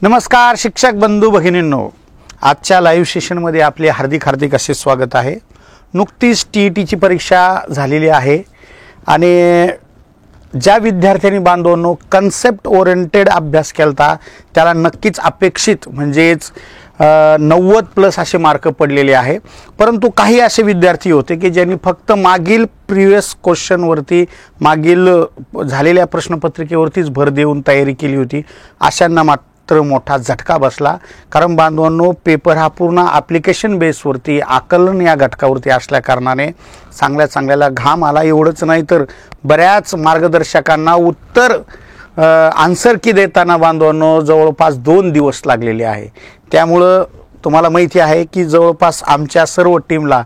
नमस्कार शिक्षक बंधू भगिनींनो, आजच्या लाईव्ह सेशनमध्ये आपले हार्दिक असे स्वागत आहे। नुकतीच टीईटीची परीक्षा झालेली आहे आणि ज्या विद्यार्थ्यांनी बांधवांनो कन्सेप्ट ओरिएंटेड अभ्यास केलता त्याला नक्कीच अपेक्षित म्हणजेच 90+ असे मार्क पडलेले आहे। परंतु काही असे विद्यार्थी होते की ज्यांनी फक्त मागील प्रीवियस क्वेश्चनवरती मागील झालेल्या प्रश्नपत्रिकेवरतीच भर देऊन तयारी केली होती। अशांना मात्र मोठा झटका बसला, कारण बांधवांनो पेपर हा पूर्ण ॲप्लिकेशन बेसवरती आकलन या घटकावरती असल्या कारणाने चांगल्याला घाम आला। एवढंच नाही तर बऱ्याच मार्गदर्शकांना उत्तर आन्सर की देताना बांधवांनो जवळपास 2 दिवस लागलेले आहे। त्यामुळं तुम्हाला माहिती आहे की जवळपास आमच्या सर्व टीमला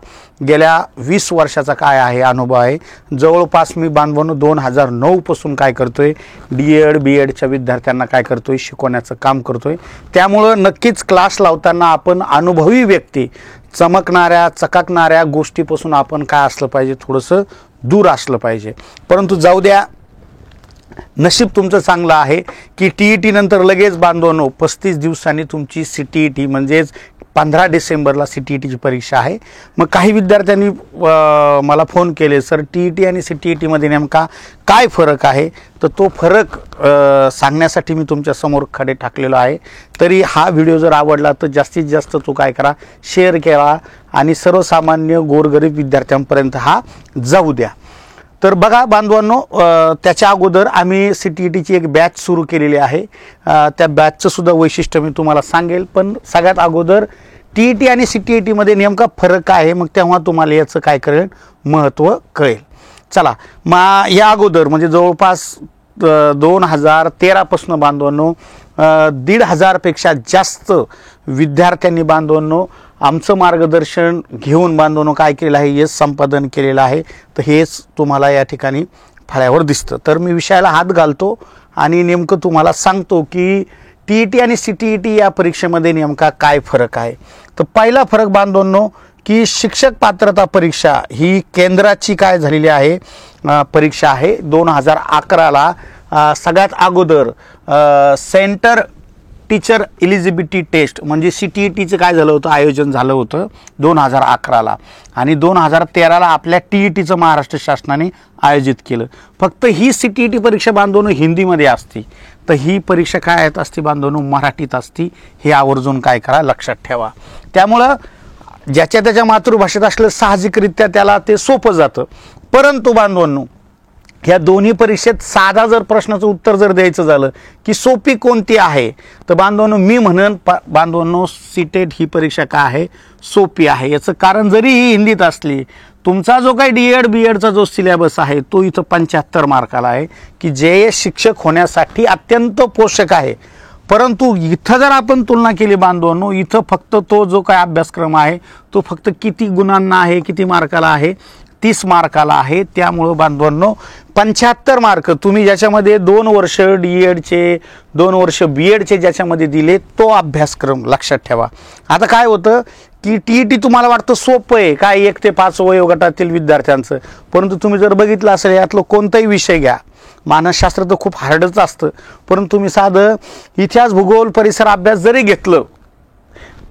गेल्या 20 वर्षाचा काय आहे अनुभव आहे। जवळपास मी बांधवांनो 2009 पासून काय करतोय, डीएड बीएडच्या विद्यार्थ्यांना काय करतोय, शिकवण्याचं काम करतोय। त्यामुळं नक्कीच क्लास लावताना आपण अनुभवी व्यक्ती चमकणाऱ्या चकाकणाऱ्या गोष्टीपासून आपण काय असलं पाहिजे, थोडंसं दूर असलं पाहिजे। परंतु जाऊ द्या, नशीब तुमचं चांगलं आहे की टीईटी नंतर लगेच बांधवांनो 35 दिवसांनी तुमची सीटीईटी म्हणजेच 15 डिसेंबरला सीटीईटीची परीक्षा आहे। मग काही विद्यार्थ्यांनी मला फोन केले, सर टीईटी आणि सीटीईटीमध्ये नेमका काय फरक आहे? तर तो फरक सांगण्यासाठी मी तुमच्या समोर खडे टाकलेला आहे। तरी हा व्हिडिओ जर आवडला तर जास्तीत जास्त तो काय करा, शेअर करा आणि सर्वसामान्य गोरगरीब विद्यार्थ्यांपर्यंत हा जाऊ द्या। तर बघा बांधवांनो, त्याच्या अगोदर आम्ही सीटीईटीची एक बॅच सुरू केलेली आहे। त्या बॅचचं सुद्धा वैशिष्ट्य मी तुम्हाला सांगेल, पण सगळ्यात अगोदर टीईटी आणि सीटीईटीमध्ये नेमका फरक काय आहे, मग तेव्हा तुम्हाला याचं काय कळेल, महत्त्व कळेल। चला मग या अगोदर म्हणजे जवळपास 2013 पासून बांधवांनो 1,500 पेक्षा जास्त विद्यार्थ्यांनी बांधवांनो आमचं मार्गदर्शन घेऊन बांधवांनो काय केलेलं आहे, यश संपादन केलेलं आहे। तर हेच तुम्हाला या ठिकाणी फळ्यावर दिसतं। तर मी विषयाला हात घालतो आणि नेमकं तुम्हाला सांगतो की टीईटी आणि सीटीईटी या परीक्षेमध्ये नेमका काय फरक आहे। तर पहिला फरक बांधवांनो की शिक्षक पात्रता परीक्षा ही केंद्राची काय झालेली आहे परीक्षा आहे। 2011ला सगळ्यात अगोदर सेंटर टीचर एलिजिबिलिटी टेस्ट म्हणजे सीटीईटीचं काय झालं होतं, आयोजन झालं होतं 2011ला आणि 2013ला आपल्या टीईटीचं महाराष्ट्र शासनाने आयोजित केलं। फक्त ही सीटीईटी परीक्षा बांधवांनो हिंदीमध्ये असते, तर ही परीक्षा काय असते बांधवांनो मराठीत असते। हे आवर्जून काय करा, लक्षात ठेवा। त्यामुळं ज्याच्या त्याच्या मातृभाषेत असलं साहजिकरित्या त्याला ते सोपं जातं। परंतु बांधवांनो ह्या दोन्ही परीक्षेत साधा जर प्रश्नाचं उत्तर जर द्यायचं झालं की सोपी कोणती आहे, तर बांधवांनो मी म्हणन बांधवांनो सीटेट ही परीक्षा काय आहे, सोपी आहे। याचं कारण जरी ही हिंदीत असली, तुमचा जो काही डीएड बीएडचा जो सिलेबस आहे तो इथं 75 मार्काला आहे की जे शिक्षक होण्यासाठी अत्यंत पोषक आहे। परंतु इथं जर आपण तुलना केली बांधवांनो, इथं फक्त तो जो काय अभ्यासक्रम आहे तो फक्त किती गुणांना आहे, किती मार्काला आहे, 30 मार्काला आहे। त्यामुळं बांधवांनो 75 मार्क तुम्ही ज्याच्यामध्ये 2 वर्ष डीएडचे 2 वर्ष बीएडचे ज्याच्यामध्ये दिले तो अभ्यासक्रम लक्षात ठेवा। आता काय होतं की टीईटी तुम्हाला वाटतं सोपं आहे काय 1 ते 5 वयोगटातील विद्यार्थ्यांचं, परंतु तुम्ही जर बघितलं असेल यातलं कोणताही विषय घ्या, मानसशास्त्र तर खूप हार्डच असतं, परंतु तुम्ही साधं इतिहास भूगोल परिसर अभ्यास जरी घेतलं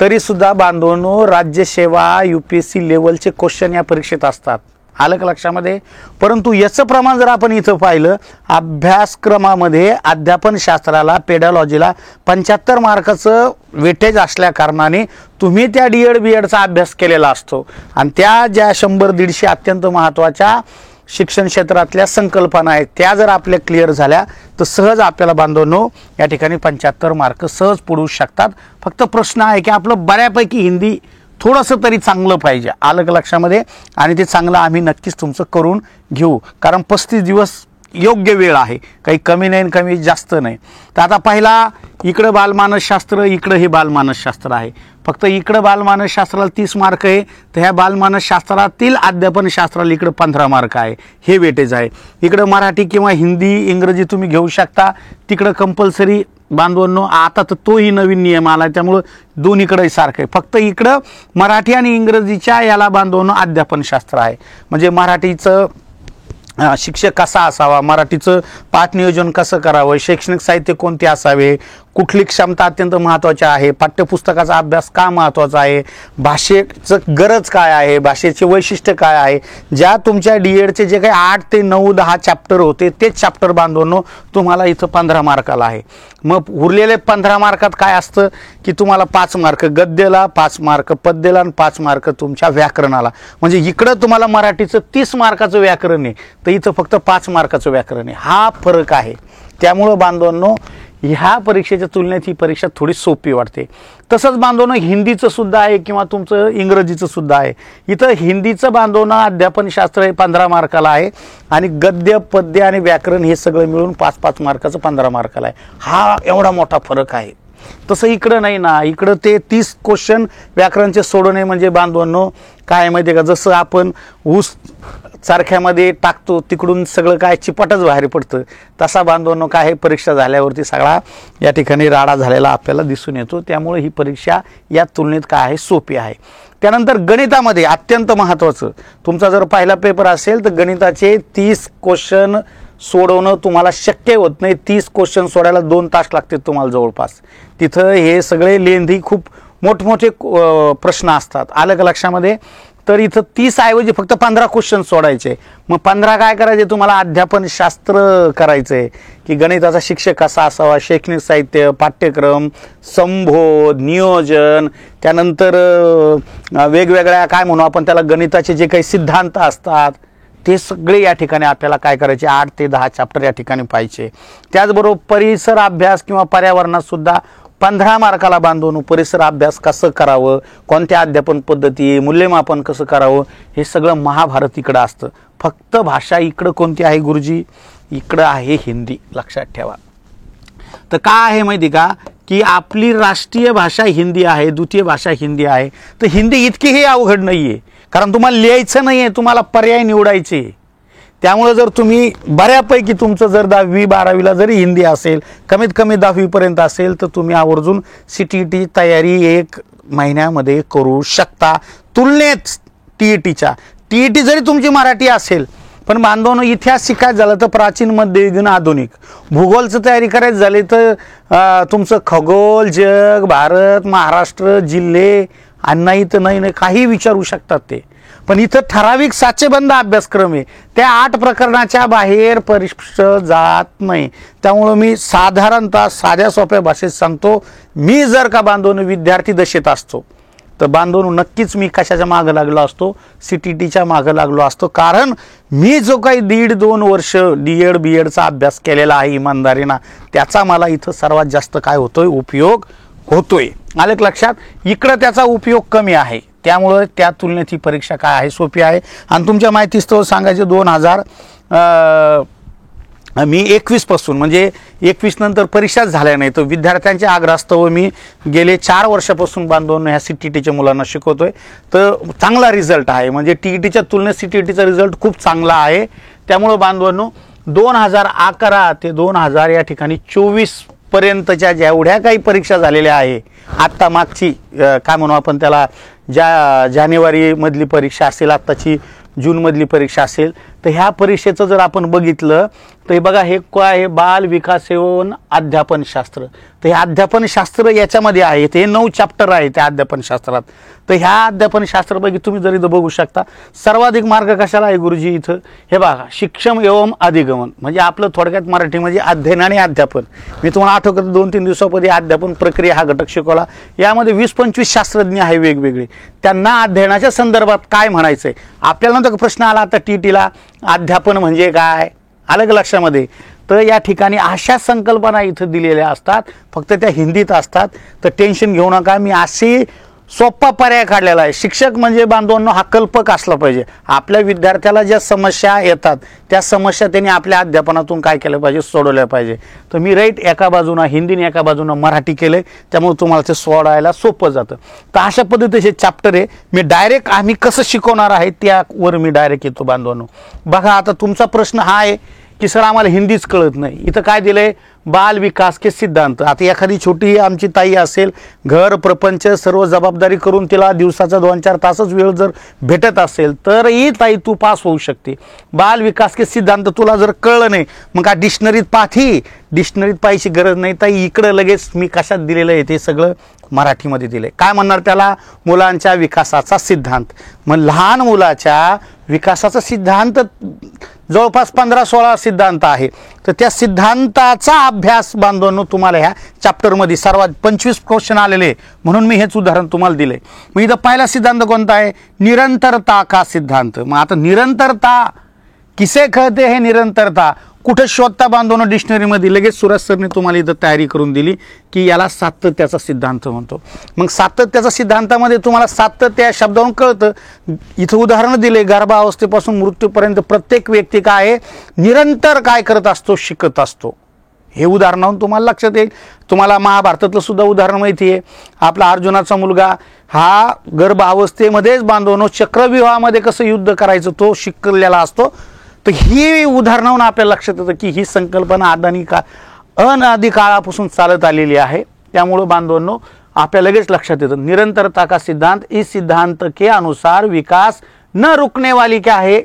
तरी सुद्धा बांधवांनो राज्यसेवा यूपीएससी लेवलचे क्वेश्चन या परीक्षेत असतात, आलं का लक्षामध्ये। परंतु याचं प्रमाण जर आपण इथं पाहिलं, अभ्यासक्रमामध्ये अध्यापन शास्त्राला पेडॉलॉजीला 75 मार्काचं वेटेज असल्या कारणाने तुम्ही त्या डीएड बीएडचा अभ्यास केलेला असतो आणि त्या ज्या 100-150 अत्यंत महत्त्वाच्या शिक्षण क्षेत्रातल्या संकल्पना आहेत त्या जर आपल्या क्लिअर झाल्या तर सहज आपल्याला बांधवांनो या ठिकाणी 75 मार्क सहज पडू शकतात। फक्त प्रश्न आहे की आपलं बऱ्यापैकी हिंदी थोडंसं तरी चांगलं पाहिजे, आलं का लक्षामध्ये, आणि ते चांगलं आम्ही नक्कीच तुमचं करून घेऊ, कारण 35 दिवस योग्य वेळ आहे, काही कमी नाही कमी जास्त नाही। तर आता पहिला इकडं बालमानसशास्त्र, इकडं हे बालमानसशास्त्र आहे। फक्त इकडं बालमानसशास्त्राला 30 मार्क आहे, तर ह्या बालमानसशास्त्रातील अध्यापन शास्त्राला इकडं 15 मार्क आहे, हे वेटेज आहे। इकडं मराठी किंवा हिंदी इंग्रजी तुम्ही घेऊ शकता, तिकडं कंपल्सरी बांधवांनो आता तर तोही नवीन नियम आला, त्यामुळं दोन्हीकडे सारखं आहे। फक्त इकडं मराठी आणि इंग्रजीच्या याला बांधवांनो अध्यापन शास्त्र आहे, म्हणजे मराठीचं शिक्षक कसा असावा, मराठीचं पाठ नियोजन कसं करावं, शैक्षणिक साहित्य कोणते असावे, कुठली क्षमता अत्यंत महत्त्वाची आहे, पाठ्यपुस्तकाचा अभ्यास का महत्त्वाचा आहे, भाषेचं गरज काय आहे, भाषेचे वैशिष्ट्य काय आहे, ज्या तुमच्या DEDचे जे काही 8 ते 9 10 चॅप्टर होते तेच चॅप्टर बांधवांनो तुम्हाला इथं 15 मार्काला आहे. मग उरलेले 15 मार्कात काय असतं की तुम्हाला 5 मार्क गद्याला, 5 मार्क पद्याला आणि 5 मार्क तुमच्या व्याकरणाला. म्हणजे इकडं तुम्हाला मराठीचं 30 मार्काचं व्याकरण आहे तर इथं फक्त 5 मार्काचं व्याकरण आहे. हा फरक आहे. त्यामुळं बांधवांनो ह्या परीक्षेच्या तुलनेत ही परीक्षा थोडी सोपी वाटते. तसंच बांधवणं हिंदीचं सुद्धा आहे किंवा तुमचं इंग्रजीचं सुद्धा आहे. इथं हिंदीचं बांधवणं अध्यापनशास्त्र हे 15 मार्काला आहे आणि गद्य पद्य आणि व्याकरण हे सगळं मिळून 5-5 मार्काचं 15 मार्काला आहे. हा एवढा मोठा फरक आहे. तसं इकडं नाही ना. इकडं ते 30 क्वेश्चन व्याकरणचे सोडवणे म्हणजे बांधवांनो काय माहिती आहे का, जसं आपण ऊस सारख्यामध्ये टाकतो तिकडून सगळं काय चिपाटच बाहेर पडतं तसा बांधवांनो काय आहे परीक्षा झाल्यावरती सगळा या ठिकाणी राडा झालेला आपल्याला दिसून येतो. त्यामुळे ही परीक्षा या तुलनेत काय आहे सोपी आहे. त्यानंतर गणितामध्ये अत्यंत महत्त्वाचं तुमचा जर पहिला पेपर असेल तर गणिताचे 30 क्वेश्चन सोडवणं तुम्हाला शक्य होत नाही. 30 क्वेश्चन सोडायला 2 तास लागतील तुम्हाला जवळपास. तिथं हे सगळे लेंदी खूप मोठमोठे प्रश्न असतात. आलं का लक्षामध्ये. तर इथं 30 ऐवजी फक्त 15 क्वेश्चन सोडायचे. मग 15 काय करायचे तुम्हाला अध्यापनशास्त्र करायचंय की गणिताचा शिक्षक कसा असावा, शैक्षणिक साहित्य, पाठ्यक्रम, संबोध, नियोजन, त्यानंतर वेगवेगळ्या काय म्हणू आपण त्याला गणिताचे जे काही सिद्धांत असतात ते सगळे या ठिकाणी आपल्याला काय करायचे 8 ते 10 चॅप्टर या ठिकाणी पाहिजे. त्याचबरोबर परिसर अभ्यास किंवा पर्यावरणात सुद्धा 15 मार्काला बांधून परिसर अभ्यास कसं करावं, कोणत्या अध्यापन पद्धती, मूल्यमापन कसं करावं हे सगळं महाभारत इकडं असतं. फक्त भाषा इकडं कोणती आहे गुरुजी, इकडं आहे हिंदी. लक्षात ठेवा. तर काय आहे माहिती का की आपली राष्ट्रीय भाषा हिंदी आहे, द्वितीय भाषा हिंदी आहे. तर हिंदी इतकीही अवघड नाही आहे कारण तुम्हाला लिहायचं नाही आहे, तुम्हाला पर्याय निवडायचे. त्यामुळे जर तुम्ही बऱ्यापैकी तुमचं जर 10वी 12वीला जरी हिंदी असेल, कमीत कमी 10वीपर्यंत असेल तर तुम्ही आवर्जून CTET तयारी 1 महिन्यामध्ये करू शकता. तुलनेत TET जरी तुमची मराठी असेल पण बांधवणं इतिहास शिकायचं झालं तर प्राचीन, मध्ययुगीन, आधुनिक. भूगोलचं तयारी करायचं झाली तर तुमचं खगोल, जग, भारत, महाराष्ट्र, जिल्हे आणि नाही तर नाही काही विचारू शकतात ते. पण इथं ठराविक साचेबंद अभ्यासक्रम आहे. त्या 8 प्रकरणाच्या बाहेर परीक्षा जात नाही. त्यामुळं मी साधारणतः साध्या सोप्या भाषेत सांगतो, मी जर का बांधवून विद्यार्थी दशेत असतो तर बांधवून नक्कीच मी कशाच्या मागं लागलो असतो, CTETच्या मागं लागलो असतो. कारण मी जो काही 1.5-2 वर्ष DED BEDचा अभ्यास केलेला आहे इमानदारीनं त्याचा मला इथं सर्वात जास्त काय होतोय उपयोग होतोय. आलं लक्षात. इकडं त्याचा उपयोग कमी आहे. त्यामुळं त्या तुलनेत ही परीक्षा काय आहे सोपी आहे. आणि तुमच्या माहितीस्तव सांगायचे 2000 मी 21 पासून म्हणजे 21 नंतर परीक्षाच झाल्या नाही तर विद्यार्थ्यांच्या आग्रहास्तव मी गेले 4 वर्षापासून बांधून ह्या CTETच्या मुलांना शिकवतोय. तर चांगला रिझल्ट आहे. म्हणजे TETच्या तुलनेत CTETचा रिझल्ट खूप चांगला आहे. त्यामुळं बांधवांनो 2011 ते 2000 या ठिकाणी 24 पर्यंतच्या जेवढ्या काही परीक्षा झालेल्या आहे, आत्ता मागची काय म्हणू आपण त्याला जानेवारीमधली परीक्षा असेल, आत्ताची जूनमधली परीक्षा असेल, तर ह्या परीक्षेचं जर आपण बघितलं तर बघा हे काय आहे बाल विकास एवं अध्यापनशास्त्र. तर हे अध्यापनशास्त्र याच्यामध्ये आहे. ते 9 चॅप्टर आहे त्या अध्यापनशास्त्रात. तर ह्या अध्यापनशास्त्रापैकी तुम्ही जर इथं बघू शकता सर्वाधिक मार्क कशाला आहे गुरुजी इथं हे बघा शिक्षण एवं अधिगमन म्हणजे आपलं थोडक्यात मराठीमध्ये अध्ययन आणि अध्यापन. मी तुम्हाला आठवतं 2-3 दिवसापूर्वी अध्यापन प्रक्रिया हा घटक शिकवला. यामध्ये 20-25 शास्त्रज्ञ आहे वेगवेगळे. त्यांना अध्ययनाच्या संदर्भात काय म्हणायचंय आपल्याला नंतर प्रश्न आला आता TETला अध्यापन म्हणजे काय आलं का लक्षामध्ये. तर या ठिकाणी अशा संकल्पना इथं दिलेल्या असतात फक्त त्या हिंदीत असतात. तर टेन्शन घेऊ नका. मी अशी सोपा पर्याय काढलेला आहे. शिक्षक म्हणजे बांधवांनो हा कल्पक असला पाहिजे. आपल्या विद्यार्थ्याला ज्या समस्या येतात त्या समस्या त्यांनी आपल्या अध्यापनातून काय केलं पाहिजे सोडवल्या पाहिजे. तर मी राईट एका बाजूनं हिंदीने एका बाजूनं मराठी केलंय त्यामुळे तुम्हाला ते सोडायला सोपं जातं. तर अशा पद्धतीचे चॅप्टर आहे. मी डायरेक्ट आम्ही कसं शिकवणार आहे त्यावर मी डायरेक्ट येतो बांधवांनो. बघा आता तुमचा प्रश्न हा आहे की सर आम्हाला हिंदीच कळत नाही. इथं काय दिलंय, बाल विकास के सिद्धांत. आता एखादी छोटी आमची ताई असेल, घर प्रपंच सर्व जबाबदारी करून तिला दिवसाचा 2-4 तासच वेळ जर भेटत असेल तर ही ताई तू पास होऊ शकते. बाल विकास के सिद्धांत तुला जर कळलं नाही मग का डिक्शनरीत पाठी, डिक्शनरीत पाहायची गरज नाही ताई. इकडं लगेच मी कशात दिलेलं आहे ते सगळं मराठीमध्ये दिलंय. काय म्हणणार त्याला, मुलांच्या विकासाचा सिद्धांत. मग लहान मुलाच्या विकासाचा सिद्धांत जवळपास 15-16 सिद्धांत आहे. तर त्या सिद्धांताचा अभ्यास बांधवांनो तुम्हाला ह्या चॅप्टरमध्ये सर्वात 25 क्वेश्चन आलेले, म्हणून मी हेच उदाहरण तुम्हाला दिले. मग इथं पहिला सिद्धांत कोणता आहे, निरंतरता का सिद्धांत. मग आता निरंतरता किसे कहते हे निरंतरता कुठे शोधता बांधवांनो, डिक्शनरीमध्ये. लगेच सुरज सरने तुम्हाला इथं तयारी करून दिली की याला सातत्याचा सिद्धांत म्हणतो. मग सातत्याच्या सिद्धांतामध्ये तुम्हाला सातत्य या शब्दावरून कळतं. इथं उदाहरण दिले, गर्भावस्थेपासून मृत्यूपर्यंत प्रत्येक व्यक्ती काय आहे, निरंतर काय करत असतो, शिकत असतो. हे उदाहरणावरून तुम्हाला लक्षात येईल. तुम्हाला महाभारतातलं सुद्धा उदाहरण माहिती आहे. आपला अर्जुनाचा मुलगा हा गर्भावस्थेमध्येच बांधवनो चक्रव्यूहामध्ये कसं युद्ध करायचं तो शिकलेला असतो. तर ही उदाहरणावरून आपल्याला लक्षात येतं की ही संकल्पना अनादी काळापासून चालत आलेली आहे. त्यामुळं बांधवांनो आपल्याला लगेच लक्षात येतं, निरंतरता का सिद्धांत इस सिद्धांत के अनुसार विकास न रुकने वाली क्या है,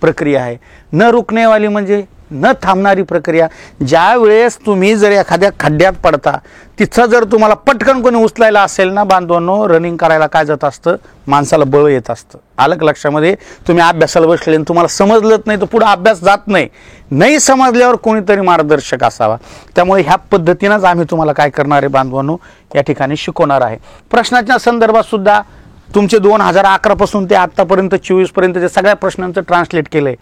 प्रक्रिया आहे. न रुकने वाली म्हणजे न थांबणारी प्रक्रिया. ज्या वेळेस तुम्ही जर एखाद्या खड्ड्यात पडता तिथं जर तुम्हाला पटकन कोणी उचलायला असेल ना बांधवांनो, रनिंग करायला काय जात असतं, माणसाला बळ येत असतं. आलं लक्षामध्ये. तुम्ही अभ्यासाला बसले तुम्हाला समजलंच नाही तर पुढे अभ्यास जात नाही. नाही समजल्यावर कोणीतरी मार्गदर्शक असावा. त्यामुळे ह्या पद्धतीनंच आम्ही तुम्हाला काय करणार आहे बांधवांनो या ठिकाणी शिकवणार आहे. प्रश्नाच्या संदर्भात सुद्धा तुमचे 2011 पासून ते आतापर्यंत 24 पर्यंतच्या सगळ्या प्रश्नांचं ट्रान्सलेट केलंय.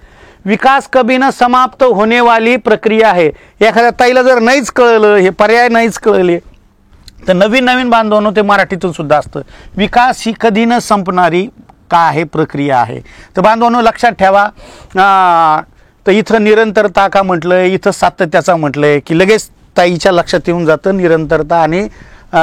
विकास कभी न समाप्त होने वाली प्रक्रिया आहे. एखाद्या ताईला जर नाहीच कळलं, हे पर्याय नाहीच कळले तर नवीन बांधवांनो ते मराठीतून सुद्धा असतं. विकास ही कधी न संपणारी काय आहे, प्रक्रिया आहे. तर बांधवांनो लक्षात ठेवा. तर इथं निरंतरता का म्हटलंय, इथं सातत्याचा म्हटलंय की लगेच ताईच्या लक्षात येऊन जातं निरंतरता आणि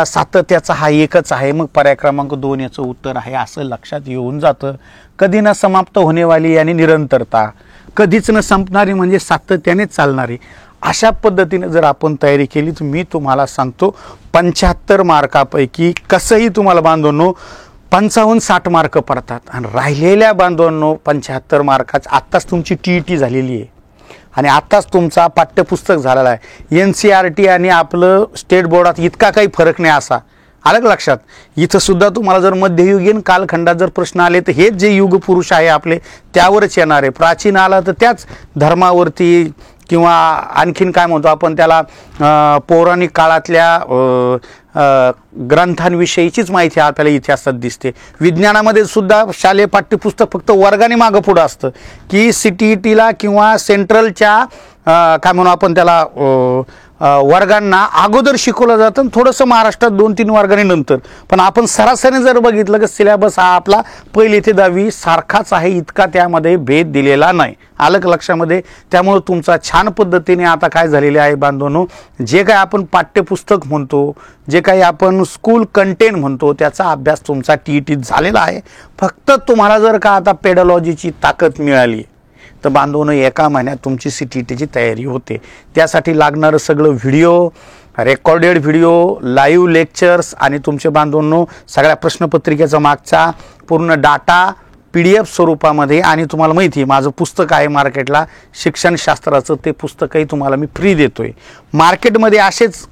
सातत्याचा हा एकच आहे. मग पर्याय क्रमांक 2 याचं उत्तर आहे असं लक्षात येऊन जातं. कधी न समाप्त होणेवाली आणि निरंतरता, कधीच न संपणारी म्हणजे सातत्याने चालणारी. अशा पद्धतीने जर आपण तयारी केली तर मी तुम्हाला सांगतो 75 मार्कापैकी कसंही तुम्हाला बांधवांनो 55-60 मार्क पडतात. आणि राहिलेल्या बांधवांनो 75 मार्काच आत्ताच तुमची TET झालेली आहे आणि आत्ताच तुमचा पाठ्यपुस्तक झालेला आहे. NCERT आणि आपलं स्टेट बोर्डात इतका काही फरक नाही असा. आलं लक्षात. इथं सुद्धा तुम्हाला जर मध्ययुगीन कालखंडात जर प्रश्न आले तर हेच जे युग पुरुष आहे आपले त्यावरच येणार आहे. प्राचीन आला तर त्याच धर्मावरती किंवा आणखीन काय म्हणतो आपण त्याला पौराणिक काळातल्या ग्रंथांविषयीचीच माहिती आपल्याला इतिहासात दिसते. विज्ञानामध्ये सुद्धा शालेय पाठ्यपुस्तक फक्त वर्गाने मागं पुढं असतं की CTETला किंवा सेंट्रलच्या काय म्हणू आपण त्याला वर्गांना अगोदर शिकवलं जातं, थोडंसं महाराष्ट्रात 2-3 वर्गांनी नंतर. पण आपण सरासरी जर बघितलं की सिलेबस हा आपला 1ली ते 10वी सारखाच आहे, इतका त्यामध्ये भेद दिलेला नाही. आलं लक्षामध्ये. त्यामुळे तुमचा छान पद्धतीने आता काय झालेले आहे बांधवांनो, जे काही आपण पाठ्यपुस्तक म्हणतो, जे काही आपण स्कूल कंटेंट म्हणतो त्याचा अभ्यास तुमचा TET झालेला आहे. फक्त तुम्हाला जर का आता पेडॉलॉजीची ताकद मिळाली तर बांधवांनो 1 महिन्यात तुमची CTETची तयारी होते. त्यासाठी लागणारं सगळं video, recorded video, live lectures आणि तुमचे बांधवांनो सगळ्या प्रश्नपत्रिकेचा मागचा पूर्ण डाटा PDF स्वरूपामध्ये. आणि तुम्हाला माहिती आहे माझं पुस्तक आहे मार्केटला शिक्षणशास्त्राचं, ते पुस्तकही तुम्हाला मी फ्री देतोय. मार्केटमध्ये असेच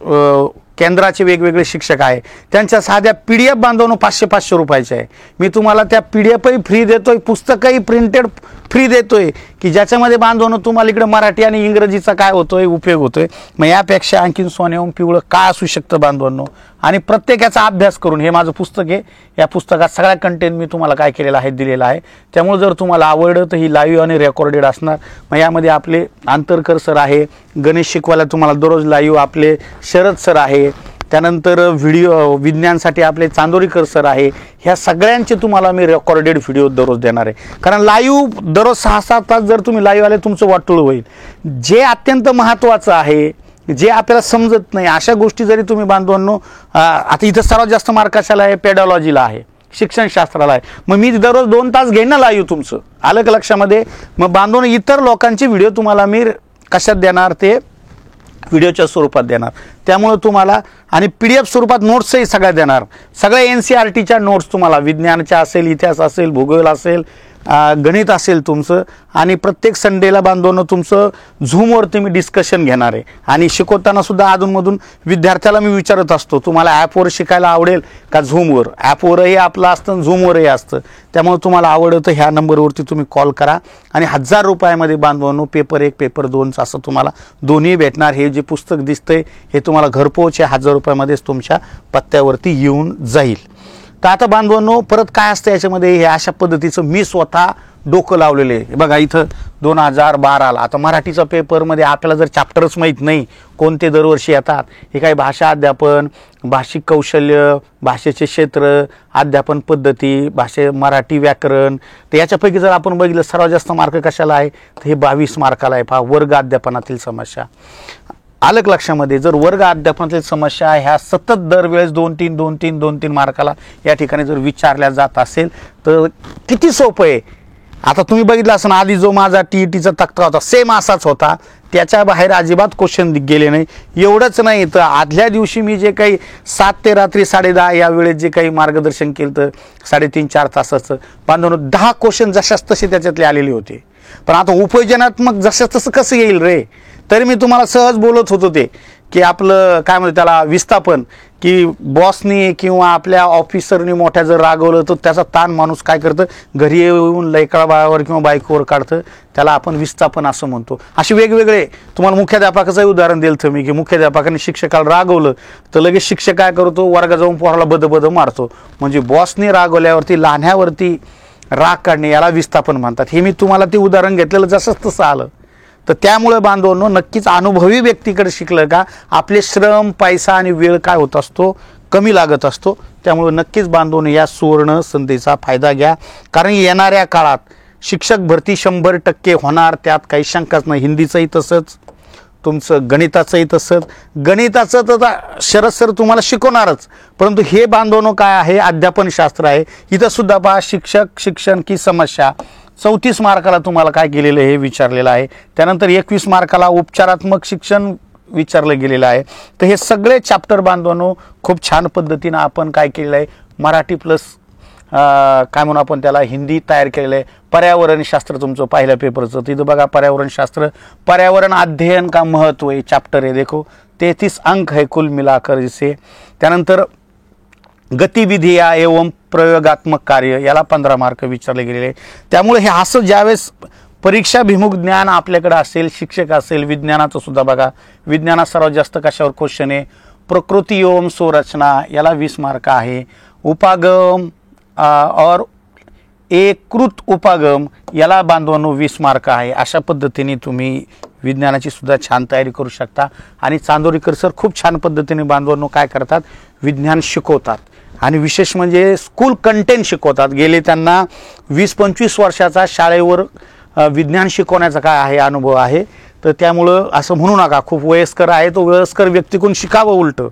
केंद्राचे वेगवेगळे शिक्षक आहे, त्यांच्या साध्या PDF बांधवणं 500-500 रुपयाचे आहे. मी तुम्हाला त्या PDFही फ्री देतोय, पुस्तकही प्रिंटेड फ्री देतोय की ज्याच्यामध्ये बांधवणं तुम्हाला इकडे मराठी आणि इंग्रजीचा काय होतोय उपयोग होतोय. मग यापेक्षा आणखीन सोन्याहून पिवळं काय असू शकतं बांधवांनो. आणि प्रत्येकाचा अभ्यास करून, हे माझं पुस्तक आहे, या पुस्तकात सगळ्या कंटेंट मी तुम्हाला काय केलेला आहे दिलेला आहे. त्यामुळे जर तुम्हाला आवडलं तर ही लाईव्ह आणि रेकॉर्डेड असणार. मग यामध्ये आपले आंतरकर सर आहे, गणेश शिकवायला तुम्हाला दररोज लाईव्ह आपले शरद सर आहे, त्यानंतर व्हिडिओ विज्ञानसाठी आपले चांदोरीकर सर आहे. ह्या सगळ्यांचे तुम्हाला मी रेकॉर्डेड व्हिडिओ दररोज देणार आहे. कारण लाईव्ह दररोज 6-7 तास जर तुम्ही लाईव्ह आले तुमचं वाटोळं होईल. जे अत्यंत महत्त्वाचं आहे, जे आपल्याला समजत नाही अशा गोष्टी जरी तुम्ही बांधवांनो, आता इथं सर्वात जास्त मार्क कशाला आहे, पेडॉलॉजीला आहे, शिक्षणशास्त्राला आहे. मग मी दररोज 2 तास घेईन ना लाईव्ह तुमचं. आलं का लक्षामध्ये. मग बांधवांनो इतर लोकांचे व्हिडिओ तुम्हाला मी कशात देणार ते व्हिडिओच्या स्वरूपात देणार. त्यामुळे तुम्हाला आणि PDF स्वरूपात नोट्सही सगळ्या देणार. सगळ्या NCERTच्या नोट्स तुम्हाला विज्ञानाच्या असेल, इतिहास असेल, भूगोल असेल, गणित असेल तुमचं. आणि प्रत्येक संडेला बांधवनं तुमचं झूमवरती मी डिस्कशन घेणार आहे. आणि शिकवताना सुद्धा अधूनमधून विद्यार्थ्याला मी विचारत असतो तुम्हाला ॲपवर शिकायला आवडेल का झूमवर. ॲपवरही आपलं असतं, झूमवरही असतं. त्यामुळे तुम्हाला आवडतं तर ह्या नंबरवरती तुम्ही कॉल करा. आणि 1000 रुपयामध्ये बांधवांनो पेपर 1 पेपर 2 असं तुम्हाला दोन्ही भेटणार. हे जे पुस्तक दिसतंय हे तुम्हाला घरपोच 1000 रुपयामध्येच तुमच्या पत्त्यावरती येऊन जाईल. तर आता बांधवांनो परत काय असतं याच्यामध्ये, हे अशा पद्धतीचं मी स्वतः डोकं लावलेलं आहे. बघा इथं 2012ला आता मराठीचा पेपरमध्ये आपल्याला जर चॅप्टरच माहीत नाही कोणते दरवर्षी येतात, हे काही भाषा अध्यापन, भाषिक कौशल्य, भाषेचे क्षेत्र, अध्यापन पद्धती, मराठी व्याकरण. तर याच्यापैकी जर आपण बघितलं सर्वात जास्त मार्क कशाला आहे तर हे 22 मार्काला आहे. पहा वर्ग अध्यापनातील समस्या. आलं लक्षामध्ये, जर वर्ग अध्यापनातील समस्या ह्या सतत दरवेळेस 2-3 मार्काला या ठिकाणी जर विचारल्या जात असेल तर किती सोपं आहे. आता तुम्ही बघितलं असं आधी जो माझा TETचा तक्ता होता सेम असाच होता, त्याच्या बाहेर अजिबात क्वेश्चन गेले नाही. एवढंच नाही तर आदल्या दिवशी मी जे काही 7 ते रात्री 10:30 या वेळेत जे काही मार्गदर्शन केलं तर 3.5-4 तासाचं बांधून 10 क्वेश्चन जशाच तसे त्याच्यातले आलेले होते. पण आता उपयोजनात्मक जशाच तसं कसं येईल रे, तरी मी तुम्हाला सहज बोलत होतो ते की आपलं काय म्हणतात त्याला विस्थापन, की बॉसनी किंवा आपल्या ऑफिसरनी मोठ्या जर रागवलं तर त्याचा ताण माणूस काय करतं घरी येऊन लैकळाबाळावर किंवा बायकोवर काढतं, त्याला आपण विस्थापन असं म्हणतो. असे वेगवेगळे तुम्हाला मुख्याध्यापकाचंही उदाहरण दिलं तर मी की मुख्याध्यापकाने शिक्षकाला रागवलं तर लगेच शिक्षक काय करतो वर्गात जाऊन पोराला बद मारतो. म्हणजे बॉसनी रागवल्यावरती लहान्यावरती राग काढणे याला विस्थापन म्हणतात. हे मी तुम्हाला ते उदाहरण घेतलेलं जसंच तसं आलं. तर त्यामुळे बांधवांनो नक्कीच अनुभवी व्यक्तीकडे शिकलं का आपले श्रम, पैसा आणि वेळ काय होत असतो कमी लागत असतो. त्यामुळे नक्कीच बांधवांनो या सुवर्ण संधीचा फायदा घ्या. कारण येणाऱ्या काळात शिक्षक भरती 100% होणार, त्यात काही शंकाच नाही. हिंदीचंही तसंच, तुमचं गणिताचंही तसंच. गणिताचं तर शरद सर तुम्हाला शिकवणारच, परंतु हे बांधवांनो काय आहे अध्यापनशास्त्र आहे. इथं सुद्धा पहा शिक्षक शिक्षण की समस्या 34 मार्काला तुम्हाला काय केलेलं हे विचारलेलं आहे. त्यानंतर 21 मार्काला उपचारात्मक शिक्षण विचारलं गेलेलं आहे. तर हे सगळे चॅप्टर बांधवांनो खूप छान पद्धतीनं आपण काय केलेलं आहे मराठी प्लस काय म्हणून आपण त्याला हिंदी तयार केलेलं आहे. पर्यावरणशास्त्र तुमचं पहिल्या पेपरचं तिथं बघा पर्यावरणशास्त्र, पर्यावरण अध्ययन का महत्व आहे चॅप्टर आहे. देखो 33 अंक है कुल मिलाकर इसे. त्यानंतर गतिविधिया एवं प्रयोगात्मक कार्य याला 15 मार्क विचारले गेलेले. त्यामुळे हे असं ज्यावेळेस परीक्षाभिमुख ज्ञान आपल्याकडे असेल, शिक्षक असेल, विज्ञानाचं सुद्धा बघा विज्ञानात सर्वात जास्त कशावर क्वेश्चन आहे प्रकृती एवं संरचना याला 20 मार्क आहे. उपागम और एकृत उपागम याला बांधवांनो 20 मार्क आहे. अशा पद्धतीने तुम्ही विज्ञानाची सुद्धा छान तयारी करू शकता. आणि चांदोरीकर सर खूप छान पद्धतीने बांधवांनो काय करतात विज्ञान शिकवतात आणि विशेष म्हणजे स्कूल कंटेंट शिकवतात. गेले त्यांना 20-25 वर्षाचा शाळेवर विज्ञान शिकवण्याचा काय आहे अनुभव आहे. तर त्यामुळं असं म्हणू नका खूप वयस्कर आहे, तो वयस्कर व्यक्तीकडून शिकावं उलटं,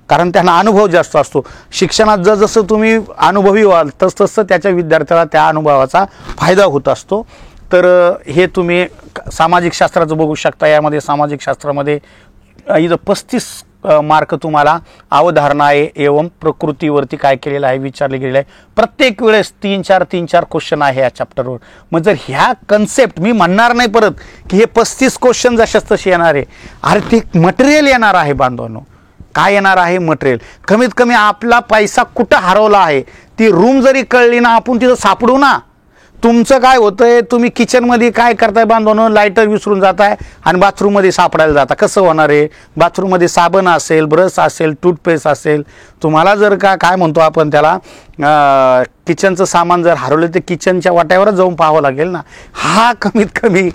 कारण त्यांना अनुभव जास्त असतो. शिक्षणात जसं तुम्ही अनुभवी व्हाल तसं त्याच्या विद्यार्थ्याला त्या अनुभवाचा फायदा होत असतो. तर हे तुम्ही सामाजिक शास्त्राचं बघू शकता. यामध्ये सामाजिक शास्त्रामध्ये इथं 35 मार्क तुम्हाला अवधारणा आहे एवं प्रकृतीवरती काय केलेलं आहे विचारले गेलेलं आहे. प्रत्येक वेळेस 3-4 क्वेश्चन आहे या चॅप्टरवर. मग जर ह्या कन्सेप्ट मी म्हणणार नाही परत की हे 35 क्वेश्चन जशाच तसे येणार आहे, अरे ते मटेरियल येणार आहे बांधवांनो. काय येणार आहे मटेरियल. कमीत कमी आपला पैसा कुठं हरवला आहे ती रूम जरी कळली ना आपण तिथं सापडू ना. तुमचं काय होतंय तुम्ही किचनमध्ये काय करताय बांधवांनो लायटर विसरून जाताय आणि बाथरूममध्ये सापडायला जाता. कसं होणार आहे. बाथरूममध्ये साबण असेल, ब्रश असेल, टूथपेस्ट असेल, तुम्हाला जर का काय म्हणतो आपण त्याला किचनचं सामान जर हरवलं तर किचनच्या वाट्यावरच जाऊन पाहावं लागेल ना. हा कमीत कमी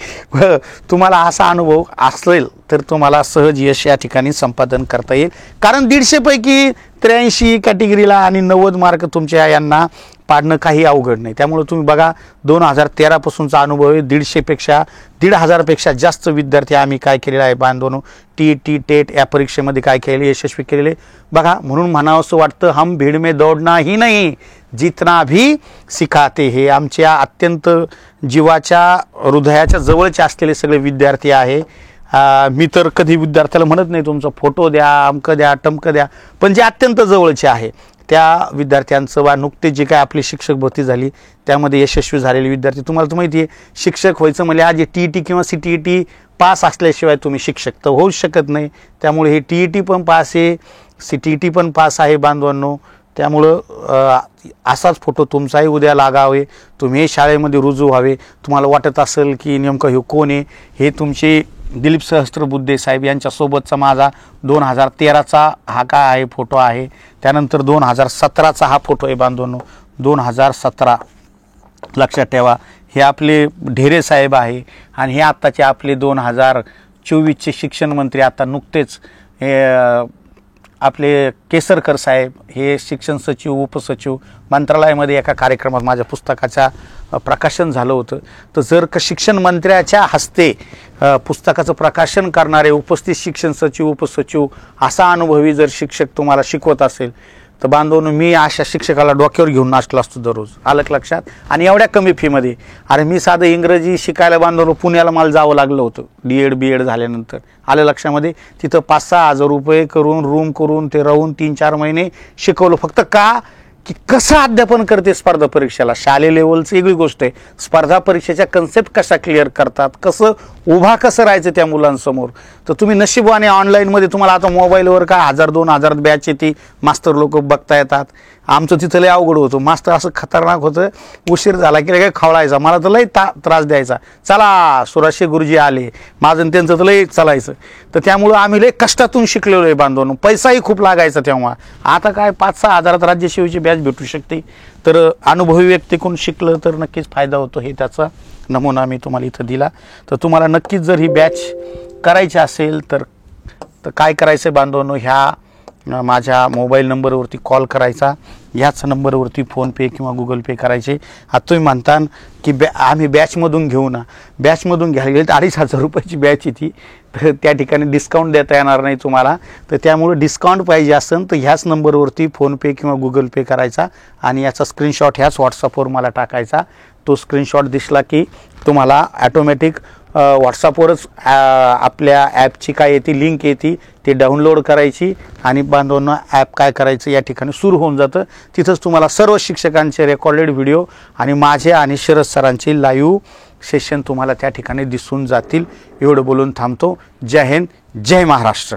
तुम्हाला असा अनुभव असेल तर तुम्हाला सहज यश या ठिकाणी संपादन करता येईल. कारण 150 पैकी 83 कॅटेगरीला आणि 90 मार्क तुमच्या यांना पाडणं काही अवघड नाही. त्यामुळे तुम्ही बघा 2013 पासूनचा अनुभव आहे. 1,500पेक्षा जास्त विद्यार्थी आम्ही काय केलेला आहे बांधवनो TET टेट या परीक्षेमध्ये काय केलेले यशस्वी केलेले बघा. म्हणून म्हणावं असं वाटतं हम भीड़ में दौड़ना ही नहीं जितना भी सिखाते. हे आमच्या अत्यंत जीवाच्या हृदयाच्या जवळचे असलेले सगळे विद्यार्थी आहे. मी तर कधी विद्यार्थ्याला म्हणत नाही तुमचा फोटो द्या, अमकं द्या, टमकं द्या, पण जे अत्यंत जवळचे आहे त्या विद्यार्थ्यांचं वा नुकते जे काय आपली शिक्षक भरती झाली त्यामध्ये यशस्वी झालेले विद्यार्थी, तुम्हाला तर माहिती आहे शिक्षक व्हायचं म्हणजे आज TET किंवा CTET पास असल्याशिवाय तुम्ही शिक्षक तर होऊच शकत नाही. त्यामुळे हे TET पण पास आहे, CTET पण पास आहे बांधवांनो. त्यामुळं असाच फोटो तुमचाही उद्या लागावे, तुम्ही शाळेमध्ये रुजू व्हावे. तुम्हाला वाटत असेल की नेमकं हे कोण आहे, हे तुमचे दिलीप सहस्त्रबुद्धे साहेब यांच्यासोबतचा माझा 2013चा हा काय आहे फोटो आहे. त्यानंतर 2017चा हा फोटो आहे बांधवांनो, 2017 लक्षात ठेवा. हे आपले ढेरे साहेब आहे आणि हे आत्ताचे आपले 2024चे शिक्षण मंत्री आता नुकतेच हे आपले केसरकर साहेब, हे शिक्षण सचिव उपसचिव मंत्रालयामध्ये एका कार्यक्रमात माझ्या पुस्तकाच्या प्रकाशन झालं होतं. तर जर का शिक्षण मंत्र्याच्या हस्ते पुस्तकाचं प्रकाशन करणारे उपस्थित शिक्षण सचिव उपसचिव असा अनुभवी जर शिक्षक तुम्हाला शिकवत असेल तर बांधवांनो मी अशा शिक्षकाला डोक्यावर घेऊन नाचलो असतो दररोज. आलं लक्षात. आणि एवढ्या कमी फीमध्ये. अरे मी साधं इंग्रजी शिकायला बांधवांनो पुण्याला मला जावं लागलं होतं D.Ed B.Ed झाल्यानंतर. आलं लक्षामध्ये. तिथं 5-6 हजार रुपये करून रूम करून ते राहून 3-4 महिने शिकवलं. फक्त का की कसं अध्यापन करते स्पर्धा परीक्षेला. शालेय लेवलची वेगळी गोष्ट आहे, स्पर्धा परीक्षेच्या कन्सेप्ट कशा क्लिअर करतात, कसं उभा कसं राहायचं त्या मुलांसमोर. तर तुम्ही नशिबाने ऑनलाईनमध्ये तुम्हाला आता मोबाईलवर काय 1000-2000 बॅच येते, मास्तर लोक बघता येतात. आमचं तिथं लय अवघड होतं. मास्तर असं खतरनाक होतं, उशीर झाला की काय खवळायचा, मला तर लय त्रास द्यायचा. चला सुराशे गुरुजी आले, माझं त्यांचं तर लय चालायचं. तर त्यामुळं आम्ही लय कष्टातून शिकलेलो आहे बांधवांनो. पैसाही खूप लागायचा तेव्हा. आता काय 5-6 हजारात राज्यसेवेची बॅच भेटू शकते. तर अनुभवी व्यक्तीकडून शिकलं तर नक्कीच फायदा होतो. हे त्याचा नमुना मी तुम्हाला इथं दिला. तर तुम्हाला नक्कीच जर ही बॅच करायची असेल तर काय करायचं बांधवांनो, ह्या माझ्या मोबाईल नंबरवरती कॉल करायचा, ह्याच नंबरवरती फोनपे किंवा गुगल पे करायचे. आता तुम्ही म्हणता की आम्ही बॅचमधून घेऊ ना, बॅचमधून घ्यायला गेलं तर 2500 रुपयाची बॅच आहे ती. तर त्या ठिकाणी डिस्काउंट देता येणार नाही तुम्हाला. तर त्यामुळे डिस्काउंट पाहिजे असेल तर ह्याच नंबरवरती फोनपे किंवा गुगल पे करायचा आणि याचा स्क्रीनशॉट ह्याच व्हॉट्सअपवर मला टाकायचा. तो स्क्रीनशॉट दिसला की तुम्हाला ॲटोमॅटिक व्हॉट्सअपवरच आपल्या ॲपची काय येते लिंक येते, ते डाउनलोड करायची आणि बांधवांना ॲप काय करायचं या ठिकाणी सुरू होऊन जातं. तिथंच तुम्हाला सर्व शिक्षकांचे रेकॉर्डेड व्हिडिओ आणि माझे आणि शरद सरांची लाईव्ह सेशन तुम्हाला त्या ठिकाणी दिसून जातील. एवढं बोलून थांबतो. जय हिंद, जय महाराष्ट्र.